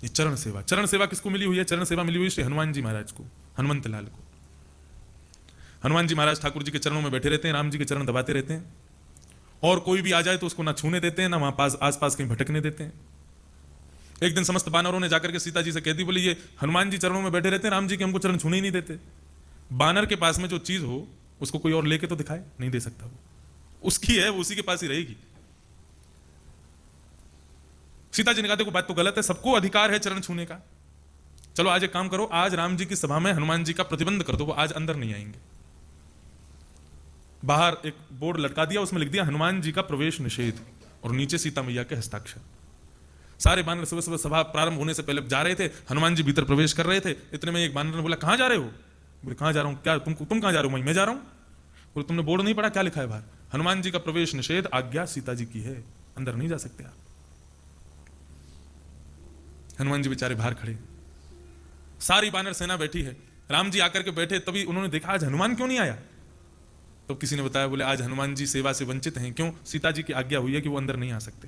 ये चरण सेवा, चरण सेवा किसको मिली हुई है? चरण सेवा मिली हुई श्री हनुमान जी महाराज को, हनुमंत लाल को। हनुमान जी महाराज ठाकुर जी के चरणों में बैठे रहते हैं, राम जी के चरण दबाते रहते हैं, और कोई भी आ जाए तो उसको ना छूने देते हैं, ना वहां पास आसपास कहीं भटकने देते हैं। एक दिन समस्त बानरों ने जाकर के सीता जी से कह दी, बोली ये हनुमान जी चरणों में बैठे रहते हैं, राम जी के हमको चरण छूने ही नहीं देते। बानर के पास में जो चीज हो उसको कोई और लेके तो दिखाए, नहीं दे सकता, वो उसकी है, वो उसी के पास ही रहेगी। सीता जी ने कहा देखो बात तो गलत है, सबको अधिकार है चरण छूने का। चलो आज एक काम करो, आज राम जी की सभा में हनुमान जी का प्रतिबंध कर दो, वो आज अंदर नहीं आएंगे। बाहर एक बोर्ड लटका दिया, उसमें लिख दिया हनुमान जी का प्रवेश निषेध, और नीचे सीता मैया के हस्ताक्षर। सारे बानर सुबह सुबह सभा प्रारंभ होने से पहले जा रहे थे, हनुमान जी भीतर प्रवेश कर रहे थे। इतने में एक बानर ने बोला कहां जा रहे हो? बोले कहां जा रहा हूं? क्या तुम कहां जा रहे हो? मैं जा रहा हूं। बोले तुमने बोर्ड नहीं पढ़ा, क्या लिखा है बाहर? हनुमान जी का प्रवेश निषेध, आज्ञा सीता जी की है, अंदर नहीं जा सकते आप। हनुमान जी बेचारे बाहर खड़े, सारी बानर सेना बैठी है, राम जी आकर के बैठे, तभी उन्होंने देखा आज हनुमान क्यों नहीं आया। तो किसी ने बताया, बोले आज हनुमान जी सेवा से वंचित हैं। क्यों? सीता जी की आज्ञा हुई है कि वो अंदर नहीं आ सकते।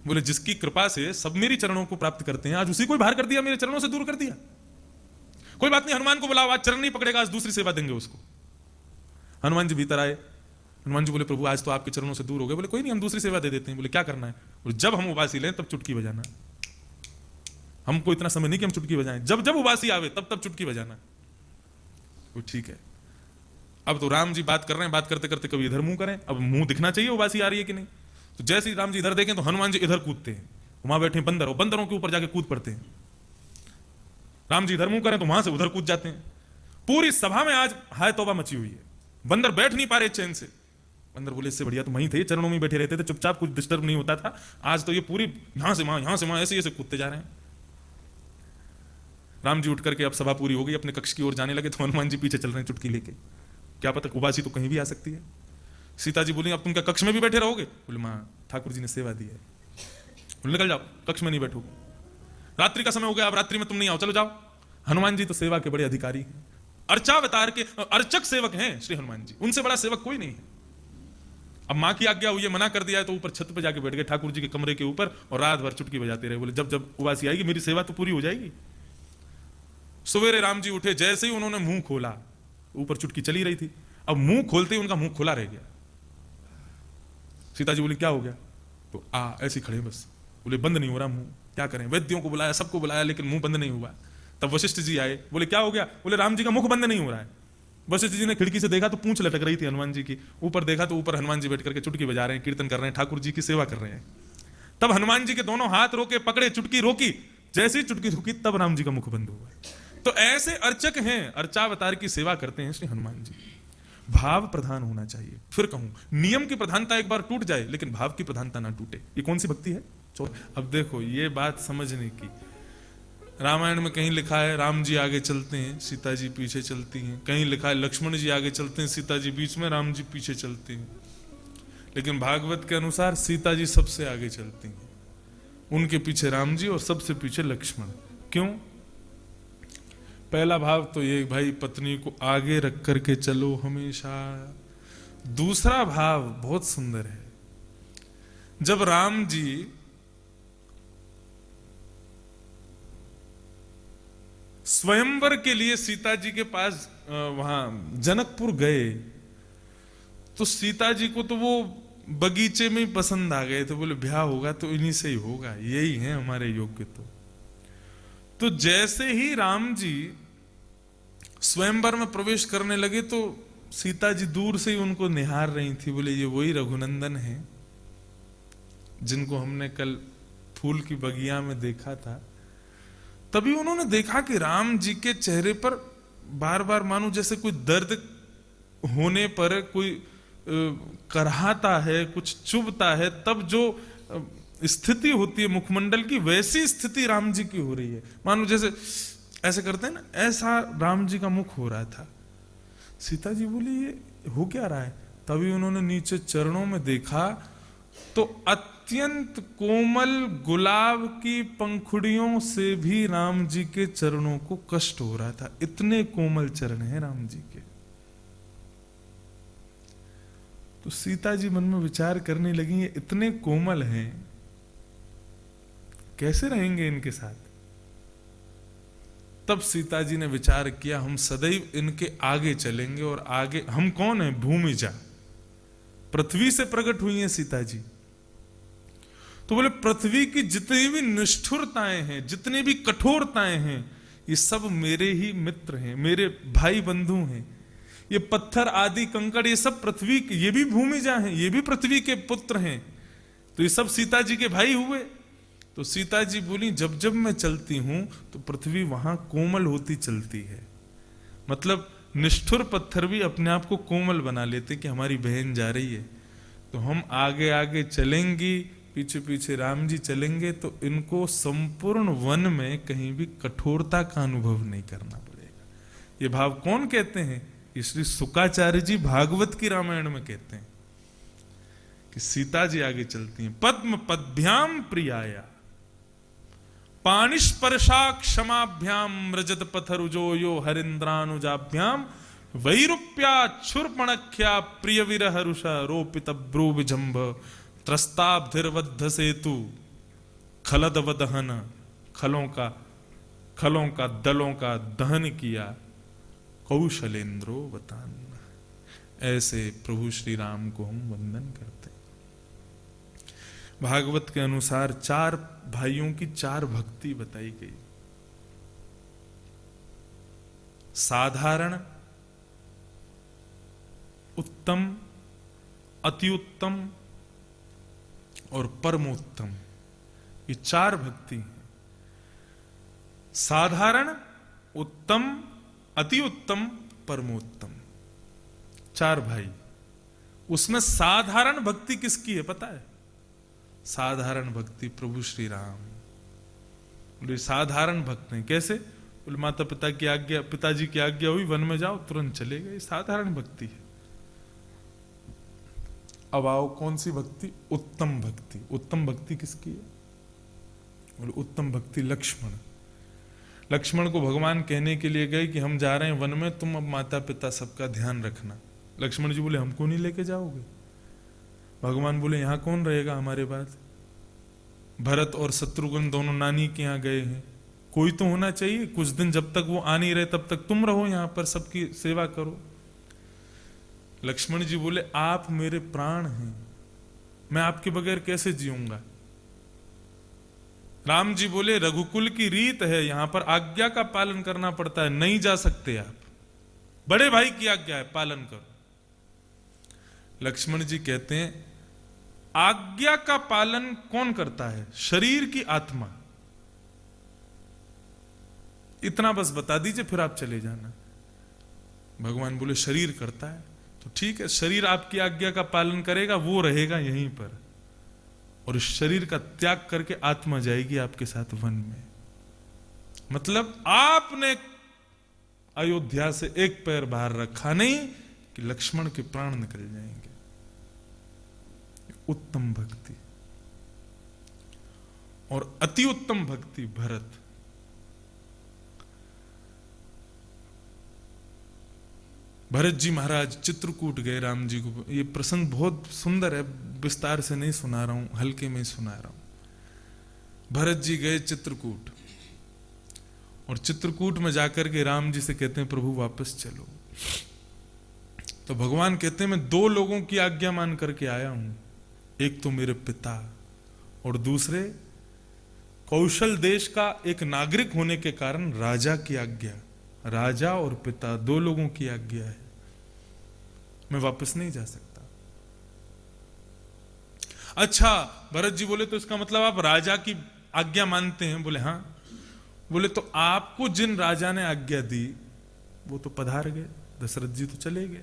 बोले जिसकी कृपा से सब मेरी चरणों को प्राप्त करते हैं, आज उसी को बाहर कर दिया, मेरे चरणों से दूर कर दिया। कोई बात नहीं, हनुमान को बुलाओ, आज चरण नहीं पकड़ेगा, आज दूसरी सेवा देंगे उसको। हनुमान जी भीतर आए, हनुमान जी बोले प्रभु आज तो आपके चरणों से दूर हो गए। बोले कोई नहीं, हम दूसरी सेवा दे देते हैं। बोले क्या करना है? बोले जब हम उबासी लें तब चुटकी बजाना, हमको इतना समय नहीं कि हम चुटकी बजाएं, जब जब उबासी आवे तब तब चुटकी बजाना। ठीक है। अब तो राम जी बात कर रहे हैं, बात करते करते कभी इधर मुंह करें, अब मुंह दिखना चाहिए उबासी आ रही है कि नहीं। तो जैसे ही राम जी इधर देखें तो हनुमान जी इधर कूदते हैं, वहां बैठे बंदर, बंदरों के ऊपर जाके कूद पड़ते हैं। राम जी इधर मुंह करें तो वहां से उधर कूद जाते हैं। पूरी सभा में आज हाय तौबा मची हुई है, बंदर बैठ नहीं पा रहे चैन से। बंदर बोले इससे बढ़िया तो वहीं थे, चरणों में बैठे रहते थे, चुपचाप, कुछ डिस्टर्ब नहीं होता था। आज तो ये पूरी यहां से वहां ऐसे ऐसे कूदते जा रहे हैं। राम जी उठ करके अब सभा पूरी हो गई, अपने कक्ष की ओर जाने लगे तो हनुमान जी पीछे चल रहे हैं चुटकी लेके, क्या पता उबासी तो कहीं भी आ सकती है। सीता जी बोली अब तुम क्या कक्ष में भी बैठे रहोगे? बोले मां ठाकुर जी ने सेवा दी है। बोले निकल जाओ, कक्ष में नहीं बैठोगे, रात्रि का समय हो गया, अब रात्रि में तुम नहीं आओ, चलो जाओ। हनुमान जी तो सेवा के बड़े अधिकारी हैं, अर्चावतार के अर्चक सेवक हैं श्री हनुमान जी, उनसे बड़ा सेवक कोई नहीं है। अब मां की आज्ञा हुई है, मना कर दिया है, तो ऊपर छत पे जाके बैठ गए ठाकुर जी के कमरे के ऊपर, और रात भर चुटकी बजाते रहे। बोले जब जब उबासी आएगी मेरी सेवा तो पूरी हो जाएगी। सवेरे राम जी उठे, जैसे ही उन्होंने मुंह खोला, ऊपर चुटकी चली रही थी, अब मुंह खोलते ही उनका मुंह खुला रह गया। सीता जी बोली क्या हो गया? तो ऐसे खड़े बस। बोले बंद नहीं हो रहा मुंह, क्या करें? वैद्यों को बुलाया, सबको बुलाया, लेकिन मुंह बंद नहीं हुआ। तब वशिष्ठ जी आए, बोले क्या हो गया? बोले राम जी का मुख बंद नहीं हो रहा है। वशिष्ठ जी ने खिड़की से देखा तो पूंछ लटक रही थी हनुमान जी की, ऊपर देखा तो ऊपर हनुमान जी बैठ करके चुटकी बजा रहे हैं, कीर्तन कर रहे हैं, ठाकुर जी की सेवा कर रहे हैं। तब हनुमान जी के दोनों हाथ रोके, पकड़े, चुटकी रोकी, जैसे ही चुटकी रुकी तब राम जी का मुख बंद हुआ। तो ऐसे अर्चक हैं, अर्चावतार की सेवा करते हैं श्री हनुमान जी। भाव प्रधान होना चाहिए। फिर कहूं, नियम की प्रधानता एक बार टूट जाए लेकिन भाव की प्रधानता ना टूटे। ये कौन सी भक्ति है? अब देखो ये बात समझने की, रामायण में कहीं लिखा है राम जी आगे चलते हैं, सीता जी पीछे चलती हैं, कहीं लिखा है लक्ष्मण जी आगे चलते हैं, सीता जी बीच में, राम जी पीछे चलते हैं। लेकिन भागवत के अनुसार सीता जी सबसे आगे चलती हैं, उनके पीछे राम जी और सबसे पीछे लक्ष्मण। क्यों? पहला भाव तो ये भाई पत्नी को आगे रख करके चलो हमेशा। दूसरा भाव बहुत सुंदर है, जब राम जी स्वयंवर के लिए सीता जी के पास वहां जनकपुर गए तो सीता जी को तो वो बगीचे में ही पसंद आ गए थे। बोले ब्याह होगा तो इन्हीं से ही होगा, यही है हमारे योग्य। तो जैसे ही राम जी स्वयंवर में प्रवेश करने लगे तो सीता जी दूर से ही उनको निहार रही थी। बोले ये वही रघुनंदन है जिनको हमने कल फूल की बगिया में देखा था। तभी उन्होंने देखा कि राम जी के चेहरे पर बार बार मानो जैसे कोई दर्द होने पर कोई कराहता है, कुछ चुभता है, तब जो स्थिति होती है मुखमंडल की, वैसी स्थिति राम जी की हो रही है। मानो जैसे ऐसे करते हैं ना, ऐसा राम जी का मुख हो रहा था। सीता जी बोली ये हो क्या रहा है? तभी उन्होंने नीचे चरणों में देखा तो अत्यंत कोमल गुलाब की पंखुड़ियों से भी राम जी के चरणों को कष्ट हो रहा था। इतने कोमल चरण हैं राम जी के। तो सीता जी मन में विचार करने लगी ये इतने कोमल हैं कैसे रहेंगे इनके साथ? तब सीता जी ने विचार किया, हम सदैव इनके आगे चलेंगे। और आगे हम कौन है? भूमिजा, पृथ्वी से प्रकट हुई हैं सीता जी। तो बोले पृथ्वी की जितनी भी निष्ठुरताएं हैं, जितनी भी कठोरताएं हैं, ये सब मेरे ही मित्र हैं, मेरे भाई बंधु हैं। ये पत्थर आदि कंकड़, ये सब पृथ्वी के, ये भी भूमिजा हैं, ये भी पृथ्वी के पुत्र हैं। तो ये सब सीता जी के भाई हुए। तो सीता जी बोली, जब जब मैं चलती हूं तो पृथ्वी वहां कोमल होती चलती है। मतलब निष्ठुर पत्थर भी अपने आप को कोमल बना लेते कि हमारी बहन जा रही है। तो हम आगे आगे चलेंगी, पीछे पीछे राम जी चलेंगे, तो इनको संपूर्ण वन में कहीं भी कठोरता का अनुभव नहीं करना पड़ेगा। ये भाव कौन कहते हैं? ये श्री शुकाचार्य जी भागवत की रामायण में कहते हैं कि सीता जी आगे चलती हैं। पद्म पद्भ्याम प्रियाया पाणिस्पर्शा क्षमाभ्याम रजत पथरुजो यो हरिंद्रानुजाभ्याम वैरूप्या क्षुरपणख्या प्रिय विरह रुषा रोपित ब्रू विजंभ त्रस्ताब्धिर्वद्ध सेतु खलदव दहन, खलों का दलों का दहन किया कौशलेंद्रो वतान। ऐसे प्रभु श्री राम को हम वंदन करते हैं। भागवत के अनुसार 4 भाइयों की 4 भक्ति बताई गई। साधारण, उत्तम, अति उत्तम और परमोत्तम, ये 4 भक्ति हैं। साधारण, उत्तम, अति उत्तम, परमोत्तम, 4 भाई। उसमें साधारण भक्ति किसकी है पता है? साधारण भक्ति प्रभु श्री राम। बोले साधारण भक्त नहीं, कैसे? बोले माता पिता की आज्ञा, पिताजी की आज्ञा हुई, वन में जाओ, तुरंत चले गए, साधारण भक्ति है। अब आओ कौन सी भक्ति? उत्तम भक्ति। उत्तम भक्ति किसकी है? बोले उत्तम भक्ति लक्ष्मण। लक्ष्मण को भगवान कहने के लिए गए कि हम जा रहे हैं वन में, तुम अब माता पिता सबका ध्यान रखना। लक्ष्मण जी बोले हमको नहीं लेके जाओगे? भगवान बोले यहां कौन रहेगा हमारे बाद? भरत और शत्रुघ्न दोनों नानी के यहां गए हैं, कोई तो होना चाहिए। कुछ दिन जब तक वो आ नहीं रहे तब तक तुम रहो यहां पर, सबकी सेवा करो। लक्ष्मण जी बोले आप मेरे प्राण हैं, मैं आपके बगैर कैसे जीऊंगा? राम जी बोले रघुकुल की रीत है, यहां पर आज्ञा का पालन करना पड़ता है, नहीं जा सकते आप, बड़े भाई की आज्ञा है, पालन करो। लक्ष्मण जी कहते हैं आज्ञा का पालन कौन करता है? शरीर की आत्मा। इतना बस बता दीजिए फिर आप चले जाना। भगवान बोले शरीर करता है, तो ठीक है, शरीर आपकी आज्ञा का पालन करेगा, वो रहेगा यहीं पर, और इस शरीर का त्याग करके आत्मा जाएगी आपके साथ वन में। मतलब आपने अयोध्या से एक पैर बाहर रखा नहीं कि लक्ष्मण के प्राण निकल जाएंगे। उत्तम भक्ति। और अति उत्तम भक्ति भरत। भरत जी महाराज चित्रकूट गए राम जी को। ये प्रसंग बहुत सुंदर है, विस्तार से नहीं सुना रहा हूं, हल्के में सुना रहा हूं। भरत जी गए चित्रकूट, और चित्रकूट में जाकर के राम जी से कहते हैं प्रभु वापस चलो। तो भगवान कहते हैं मैं 2 लोगों की आज्ञा मान करके आया हूं, एक तो मेरे पिता और दूसरे कौशल देश का एक नागरिक होने के कारण राजा की आज्ञा। राजा और पिता 2 लोगों की आज्ञा है, मैं वापस नहीं जा सकता। अच्छा, भरत जी बोले तो इसका मतलब आप राजा की आज्ञा मानते हैं? बोले हाँ। बोले तो आपको जिन राजा ने आज्ञा दी वो तो पधार गए, दशरथ जी तो चले गए।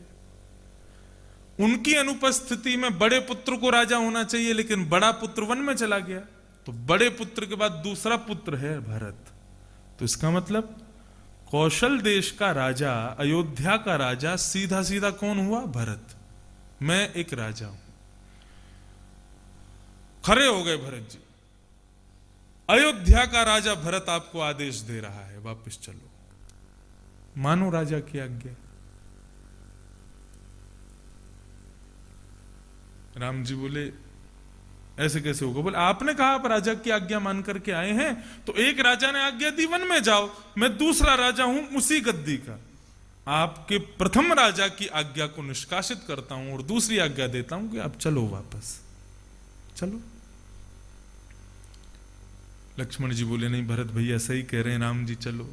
उनकी अनुपस्थिति में बड़े पुत्र को राजा होना चाहिए, लेकिन बड़ा पुत्र वन में चला गया, तो बड़े पुत्र के बाद दूसरा पुत्र है भरत। तो इसका मतलब कौशल देश का राजा, अयोध्या का राजा सीधा सीधा कौन हुआ? भरत। मैं एक राजा हूं। खड़े हो गए भरत जी। अयोध्या का राजा भरत आपको आदेश दे रहा है वापस चलो, मानो राजा की आज्ञा। राम जी बोले ऐसे कैसे होगा? बोले आपने कहा आप राजा की आज्ञा मान करके आए हैं, तो एक राजा ने आज्ञा दी वन में जाओ, मैं दूसरा राजा हूं उसी गद्दी का, आपके प्रथम राजा की आज्ञा को निष्कासित करता हूं और दूसरी आज्ञा देता हूं कि आप चलो वापस चलो। लक्ष्मण जी बोले नहीं भरत भैया सही कह रहे हैं, राम जी चलो।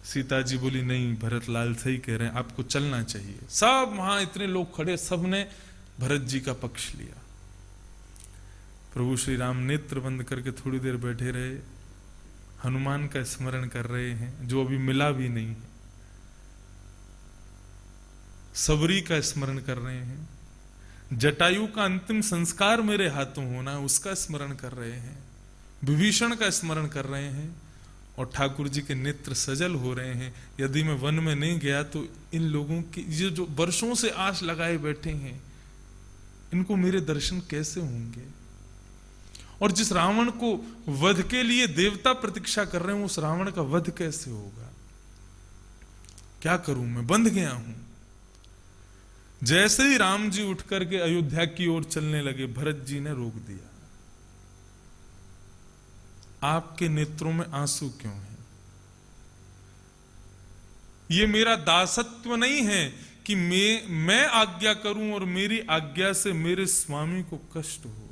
सीता जी बोली नहीं भरत लाल सही कह रहे हैं, आपको चलना चाहिए। सब वहां इतने लोग खड़े, सबने भरत जी का पक्ष लिया। प्रभु श्री राम नेत्र बंद करके थोड़ी देर बैठे रहे, हनुमान का स्मरण कर रहे हैं जो अभी मिला भी नहीं है, सबरी का स्मरण कर रहे हैं, जटायु का अंतिम संस्कार मेरे हाथों होना उसका स्मरण कर रहे हैं, विभीषण का स्मरण कर रहे हैं, और ठाकुर जी के नेत्र सजल हो रहे हैं। यदि मैं वन में नहीं गया तो इन लोगों की ये जो वर्षों से आस लगाए बैठे हैं, इनको मेरे दर्शन कैसे होंगे? और जिस रावण को वध के लिए देवता प्रतीक्षा कर रहे हैं, उस रावण का वध कैसे होगा? क्या करूं, मैं बंध गया हूं। जैसे ही राम जी उठ करके अयोध्या की ओर चलने लगे, भरत जी ने रोक दिया। आपके नेत्रों में आंसू क्यों है? ये मेरा दासत्व नहीं है कि मैं आज्ञा करूं और मेरी आज्ञा से मेरे स्वामी को कष्ट हो।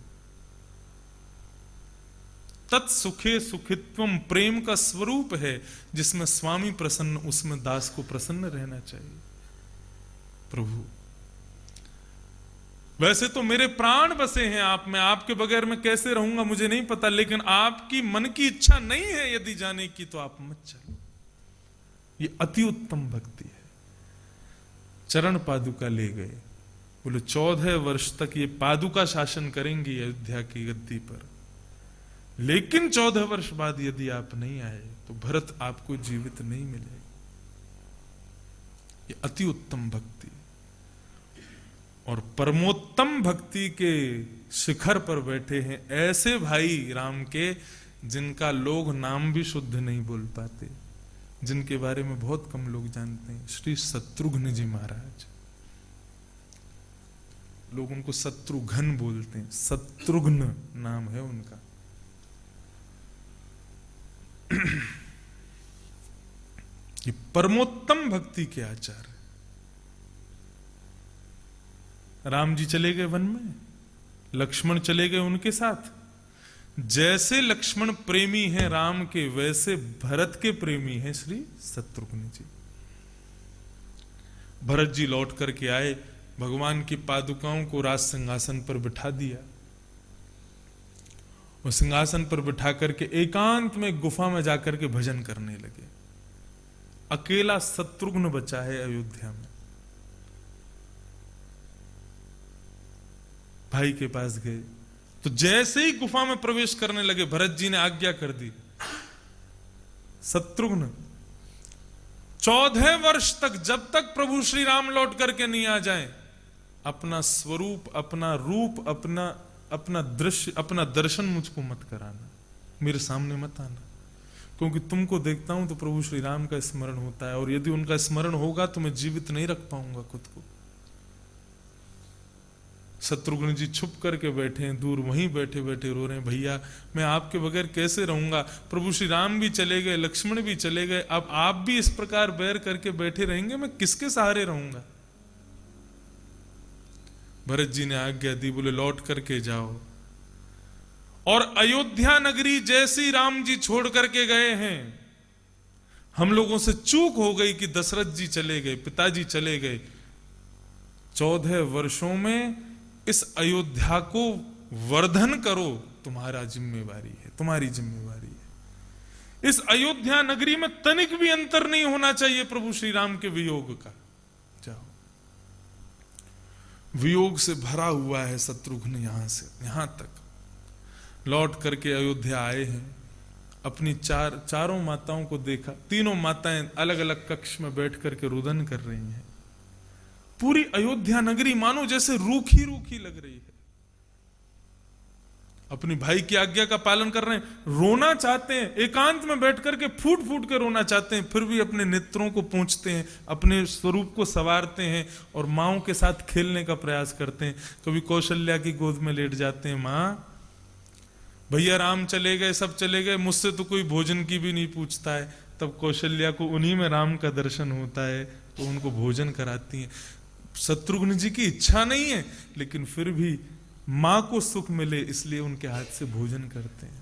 तत्सुखे सुखित्वम प्रेम का स्वरूप है, जिसमें स्वामी प्रसन्न उसमें दास को प्रसन्न रहना चाहिए। प्रभु वैसे तो मेरे प्राण बसे हैं आप में, आपके बगैर मैं कैसे रहूंगा मुझे नहीं पता, लेकिन आपकी मन की इच्छा नहीं है यदि जाने की तो आप मत चलो। ये अति उत्तम भक्ति है। चरण पादुका ले गए, बोले 14 वर्ष तक ये पादुका शासन करेंगी अयोध्या की गद्दी पर, लेकिन 14 वर्ष बाद यदि आप नहीं आए तो भरत आपको जीवित नहीं मिलेगा। ये अति उत्तम भक्ति और परमोत्तम भक्ति के शिखर पर बैठे हैं ऐसे भाई राम के, जिनका लोग नाम भी शुद्ध नहीं बोल पाते, जिनके बारे में बहुत कम लोग जानते हैं। श्री शत्रुघ्न जी महाराज, लोग उनको शत्रुघ्न बोलते हैं, शत्रुघ्न नाम है उनका। ये परमोत्तम भक्ति के आचार्य। राम जी चले गए वन में, लक्ष्मण चले गए उनके साथ। जैसे लक्ष्मण प्रेमी हैं राम के, वैसे भरत के प्रेमी हैं श्री शत्रुघ्न जी। भरत जी लौट करके आए, भगवान की पादुकाओं को राज सिंहासन पर बिठा दिया, और सिंहासन पर बिठा करके एकांत में गुफा में जाकर के भजन करने लगे। अकेला शत्रुघ्न बचा है अयोध्या में। भाई के पास गए तो जैसे ही गुफा में प्रवेश करने लगे, भरत जी ने आज्ञा कर दी, शत्रुघ्न 14 वर्ष तक, जब तक प्रभु श्री राम लौट करके नहीं आ जाएं, अपना स्वरूप, अपना रूप, अपना दृश्य, अपना दर्शन मुझको मत कराना, मेरे सामने मत आना, क्योंकि तुमको देखता हूं तो प्रभु श्री राम का स्मरण होता है, और यदि उनका स्मरण होगा तो मैं जीवित नहीं रख पाऊंगा खुद को। शत्रुघ्न जी छुप करके बैठे हैं, दूर वहीं बैठे बैठे रो रहे हैं, भैया मैं आपके बगैर कैसे रहूंगा? प्रभु श्री राम भी चले गए, लक्ष्मण भी चले गए, अब आप भी इस प्रकार बैर करके बैठे रहेंगे, मैं किसके सहारे रहूंगा? भरत जी ने आज्ञा दी, बोले लौट करके जाओ। और अयोध्या नगरी जैसी राम जी छोड़ करके गए हैं, हम लोगों से चूक हो गई कि दशरथ जी चले गए, पिताजी चले गए। 14 वर्षों में इस अयोध्या को वर्धन करो, तुम्हारा जिम्मेवारी है, तुम्हारी जिम्मेवारी है। इस अयोध्या नगरी में तनिक भी अंतर नहीं होना चाहिए प्रभु श्री राम के वियोग का। जाओ। वियोग से भरा हुआ है शत्रुघ्न, यहां से यहां तक लौट करके अयोध्या आए हैं। अपनी चारों माताओं को देखा, तीनों माताएं अलग अलग कक्ष में बैठ करके रुदन कर रही हैं। पूरी अयोध्या नगरी मानो जैसे रूखी रूखी लग रही है। अपनी भाई की आज्ञा का पालन कर रहे हैं, रोना चाहते हैं, एकांत में बैठ करके फूट फूट के रोना चाहते हैं, फिर भी अपने नेत्रों को पोंछते हैं, अपने स्वरूप को संवारते हैं और माँओं के साथ खेलने का प्रयास करते हैं। कभी कौशल्या की गोद में लेट जाते हैं, माँ भैया राम चले गए, सब चले गए, मुझसे तो कोई भोजन की भी नहीं पूछता है। तब कौशल्या को उन्हीं में राम का दर्शन होता है, तो उनको भोजन कराती हैं। शत्रुघ्न जी की इच्छा नहीं है, लेकिन फिर भी मां को सुख मिले इसलिए उनके हाथ से भोजन करते हैं।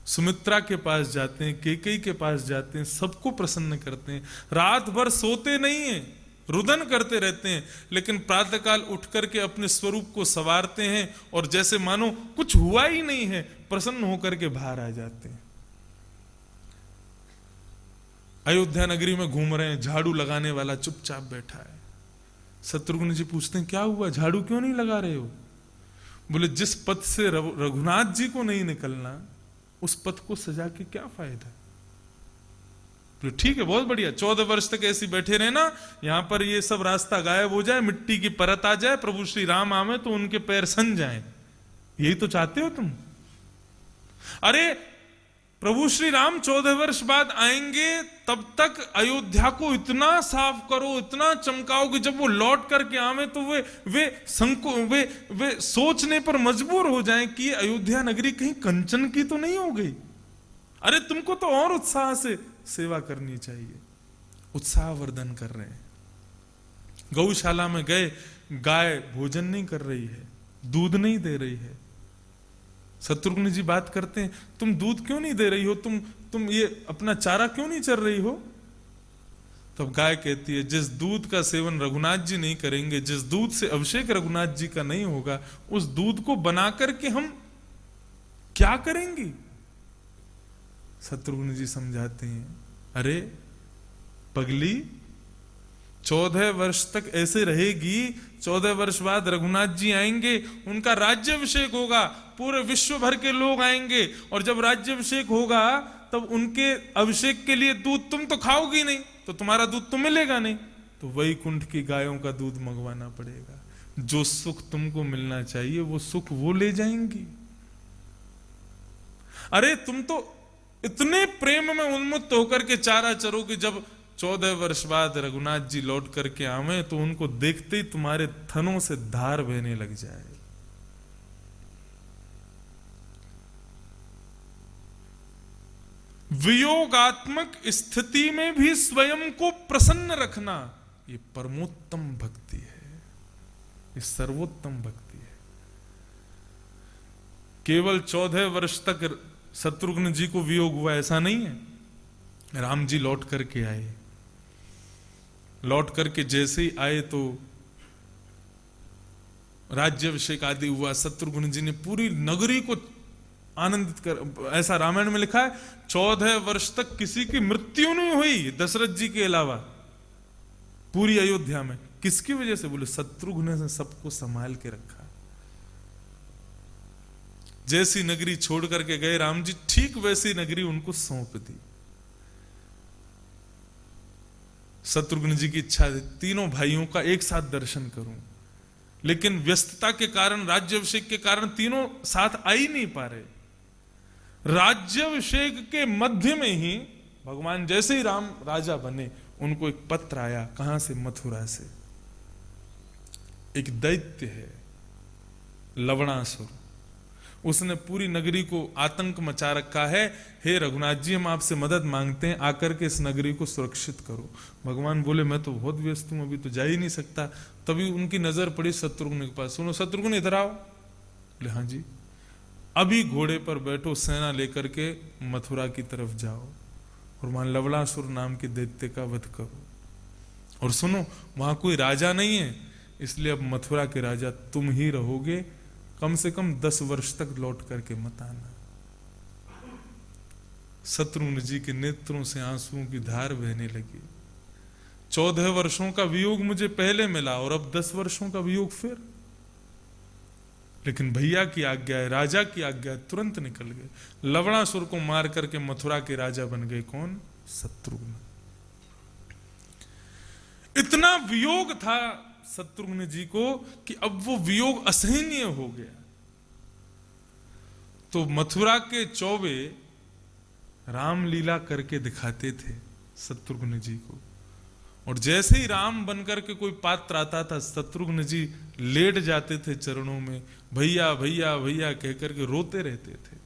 सुमित्रा के पास जाते हैं, कैकेयी के पास जाते हैं, सबको प्रसन्न करते हैं। रात भर सोते नहीं हैं, रुदन करते रहते हैं, लेकिन प्रातःकाल उठ करके अपने स्वरूप को संवारते हैं और जैसे मानो कुछ हुआ ही नहीं है, प्रसन्न होकर के बाहर आ जाते हैं। अयोध्या नगरी में घूम रहे हैं, झाड़ू लगाने वाला चुपचाप बैठा है। शत्रुघ्न जी पूछते हैं, क्या हुआ, झाड़ू क्यों नहीं लगा रहे हो? बोले, जिस पथ से रघुनाथ जी को नहीं निकलना, उस पथ को सजा के क्या फायदा। तो ठीक है, बहुत बढ़िया, 14 वर्ष तक ऐसे बैठे रहना, यहां पर ये सब रास्ता गायब हो जाए, मिट्टी की परत आ जाए, प्रभु श्री राम आवे तो उनके पैर सन जाएं, यही तो चाहते हो तुम। अरे प्रभु श्री राम 14 वर्ष बाद आएंगे, तब तक अयोध्या को इतना साफ करो, इतना चमकाओ कि जब वो लौट करके आवे तो वे सोचने पर मजबूर हो जाएं कि ये अयोध्या नगरी कहीं कंचन की तो नहीं हो गई। अरे तुमको तो और उत्साह से सेवा करनी चाहिए। उत्साहवर्धन कर रहे हैं। गौशाला में गए, गाय भोजन नहीं कर रही है, दूध नहीं दे रही है। शत्रुघ्न जी बात करते हैं, तुम दूध क्यों नहीं दे रही हो, तुम ये अपना चारा क्यों नहीं चर रही हो? तब गाय कहती है, जिस दूध का सेवन रघुनाथ जी नहीं करेंगे, जिस दूध से अभिषेक रघुनाथ जी का नहीं होगा, उस दूध को बना करके हम क्या करेंगे? शत्रुघ्न जी समझाते हैं, अरे पगली, 14 वर्ष तक ऐसे रहेगी, 14 वर्ष बाद रघुनाथ जी आएंगे, उनका राज्याभिषेक होगा, पूरे विश्व भर के लोग आएंगे, और जब राज्याभिषेक होगा तब उनके अभिषेक के लिए दूध तुम तो खाओगी नहीं, तो तुम्हारा दूध तो मिलेगा नहीं, तो वैकुंठ की गायों का दूध मंगवाना पड़ेगा। जो सुख तुमको मिलना चाहिए वो सुख वो ले जाएंगी। अरे तुम तो इतने प्रेम में उन्मुक्त होकर के चारा चरो कि जब 14 वर्ष बाद रघुनाथ जी लौट करके आवे तो उनको देखते ही तुम्हारे थनों से धार बहने लग जाए। वियोगात्मक स्थिति में भी स्वयं को प्रसन्न रखना, ये परमोत्तम भक्ति है, ये सर्वोत्तम भक्ति है। केवल 14 वर्ष तक शत्रुघ्न जी को वियोग हुआ ऐसा नहीं है। राम जी लौट करके आए, लौट करके जैसे ही आए तो राज्याभिषेक आदि हुआ। शत्रुघ्न जी ने पूरी नगरी को आनंदित कर, ऐसा रामायण में लिखा है, 14 वर्ष तक किसी की मृत्यु नहीं हुई दशरथ जी के अलावा पूरी अयोध्या में। किसकी वजह से? बोले शत्रुघ्न ने सबको संभाल के रखा। जैसी नगरी छोड़ करके गए राम जी, ठीक वैसी नगरी उनको सौंप दी। शत्रुघ्न जी की इच्छा थी तीनों भाइयों का एक साथ दर्शन करूं, लेकिन व्यस्तता के कारण, राज्याभिषेक के कारण तीनों साथ आ ही नहीं पा रहे। राज्याभिषेक के मध्य में ही भगवान जैसे ही राम राजा बने, उनको एक पत्र आया। कहां से? मथुरा से। एक दैत्य है लवणासुर, उसने पूरी नगरी को आतंक मचा रखा है। हे रघुनाथ जी, हम आपसे मदद मांगते हैं, आकर के इस नगरी को सुरक्षित करो। भगवान बोले, मैं तो बहुत व्यस्त हूं, अभी तो जा ही नहीं सकता। तभी उनकी नजर पड़ी शत्रुघ्न के पास। सुनो शत्रुघ्न, इधर आओ। बोले हाँ जी। अभी घोड़े पर बैठो, सेना लेकर के मथुरा की तरफ जाओ और वहां लवणासुर नाम के दैत्य का वध करो। और सुनो, वहां कोई राजा नहीं है, इसलिए अब मथुरा के राजा तुम ही रहोगे। कम से कम 10 वर्ष तक लौट करके मत आना। शत्रुघ्न जी के नेत्रों से आंसुओं की धार बहने लगी। 14 वर्षों का वियोग मुझे पहले मिला और अब 10 वर्षों का वियोग फिर। लेकिन भैया की आज्ञा है, राजा की आज्ञा है, तुरंत निकल गए। लवणासुर को मार करके मथुरा के राजा बन गए। कौन? शत्रुघ्न। इतना वियोग था शत्रुघ्न जी को कि अब वो वियोग असहनीय हो गया। तो मथुरा के चौबे रामलीला करके दिखाते थे शत्रुघ्न जी को, और जैसे ही राम बनकर के कोई पात्र आता था शत्रुघ्न जी लेट जाते थे चरणों में, भैया भैया भैया कहकर के रोते रहते थे।